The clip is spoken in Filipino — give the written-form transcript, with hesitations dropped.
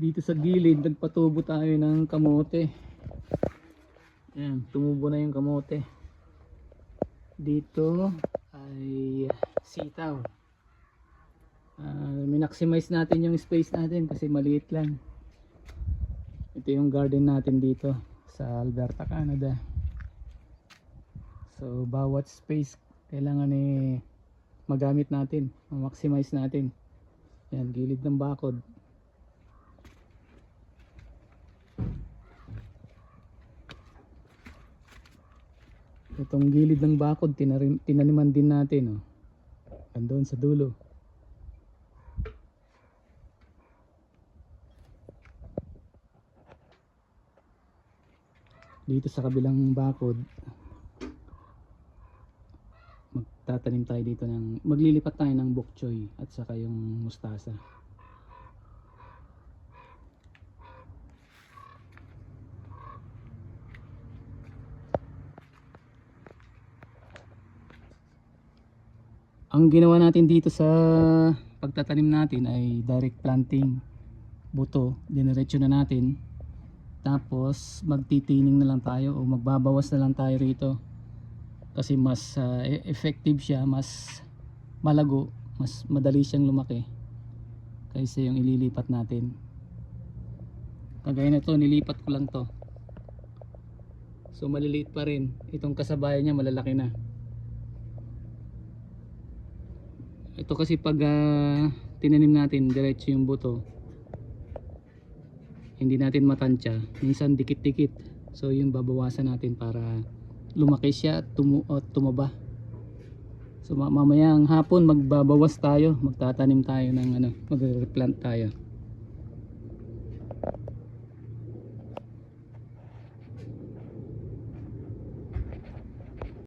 Dito sa gilid nagpatubo tayo ng kamote. Ayan, tumubo na yung kamote. Dito ay sitaw. Minaximize natin yung space natin kasi maliit lang. Ito yung garden natin dito sa Alberta, Canada. So bawat space kailangan magamit natin, ma-maximize natin. Yan, gilid ng bakod. Itong gilid ng bakod tinaniman din natin, oh. Andun sa dulo. Dito sa kabilang bakod magtatanim tayo dito maglilipat tayo ng bok choy at saka yung mustasa. Ang ginawa natin dito sa pagtatanim natin ay direct planting, buto, diniretso na natin. Tapos magtitining na lang tayo o magbabawas na lang tayo rito. Kasi mas effective siya, mas malago, mas madali siyang lumaki kaysa yung ililipat natin. Kagaya na to, nilipat ko lang to. So maliliit pa rin. Itong kasabayan niya malalaki na. Ito kasi pag tinanim natin diretso yung buto, hindi natin matansya, minsan dikit-dikit. So yung babawasan natin para lumaki siya at tumaba. So mamayang hapon magbabawas tayo, magtatanim tayo ng magre-replant tayo.